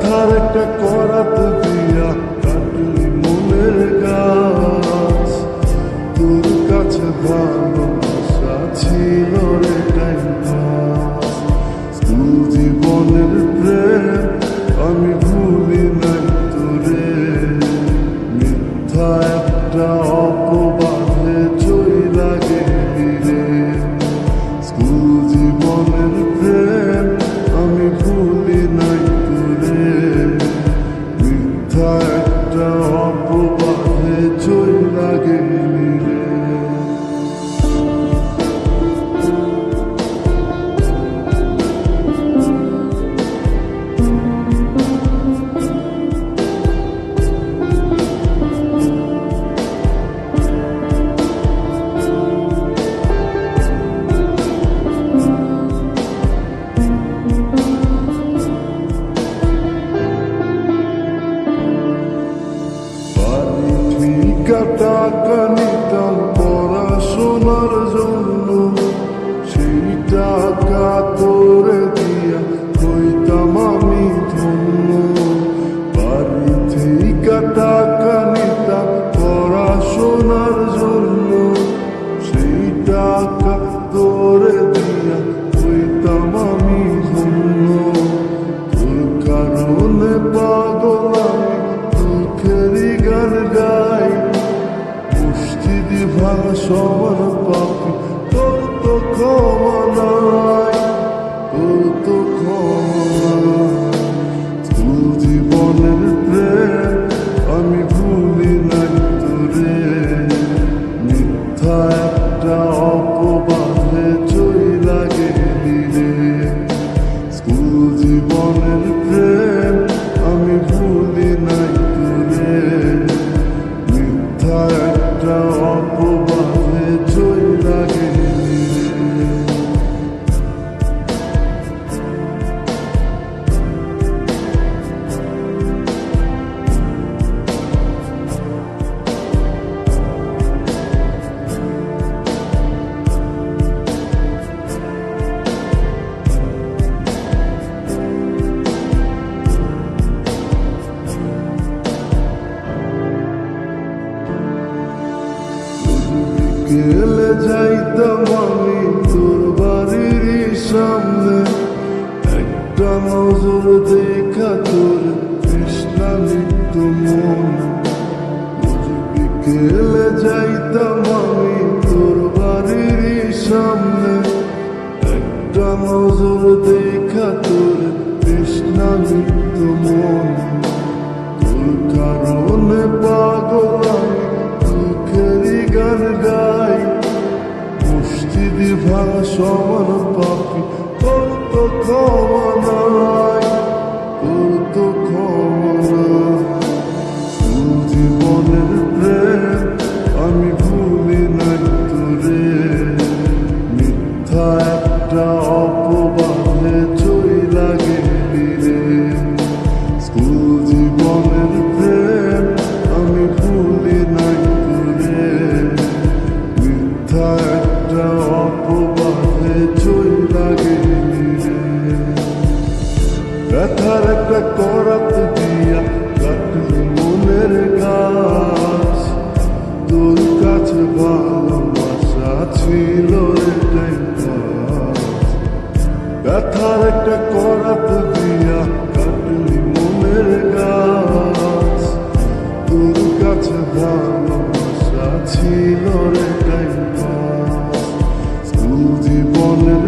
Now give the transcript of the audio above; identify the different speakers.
Speaker 1: ব্যথার একটা করাত দিয়া কাটলি মনের গাছ, তোর কাছে ভালোবাসা ছিল রে টাইম পাস। স্কুল জীবনের প্রেম আমি ভুলি নাই তোরে, মিথ্যা একটা অপবাদে চইলা গেলি রে। স্কুল জীবনের প্রেম আমি ভুলি নাই তোরে, মিথ্যা একটা অপবাদে চইলা গেলি রে। টাকা নিতাম পড়াশোনার জন্য, সেই টাকা তোরে দিয়া হইতাম আমি ধন্য। বাড়ি থেকে টাকা নিতাম পড়াশোনার জন্য, সেই টাকা তোরে দিয়া হইতাম আমি ধন্য। তোর কারণে পাগল আমি দুঃখেরই গান গাই, ভাঙা সবার পাপি তোর তো ক্ষমা নাই, তোর তো ক্ষমা নাই। স্কুল জীবনের প্রেম আমি ভুলি নাই তোরে, মিথ্যা একটা অপবাদে চইলা গেলি রে। স্কুল জীবনের প্রেম আমি ভুলি নাই তোরে, মিথ্যা একটা অপবাদে চইলা গেলি রে। গেলে যাইতাম আমি তোর বাড়ির সামনে, একটা নজর দেখা তোর তৃষ্ণা নিত্য মন। বিকেলে যাইতাম আমি তোর বাড়ির সামনে, একটা নজর দেখা তোর তৃষ্ণা নিত্য মন। তোর কারণে পাগল আমি দুঃখেরই গান গাই, মুষ্টি ভাঙা সমান পাপি তোর তো ক্ষমা নাই, তোর তো ক্ষমা নাই। স্কুল জীবনের প্রেম আমি ভুলি নাই তোরে, মিথ্যা একটা অপবাদে চইলা গেলি রে। স্কুল জীবনের প্রেম আমি ভুলি নাই তোরে, মিথ্যা একটা অপবাদে চইলা গেলি রে। ব্যথার একটা করাত দিয়া কাটলি মনের গাছ, তোর কাছে ভালোবাসা ছিল রে টাইম পাস। ব্যথার একটা করাত দিয়া কাটলি মনের গাছ, তোর কাছে ভালোবাসা ছিল রে টাইম পাস। স্কুল জীবনের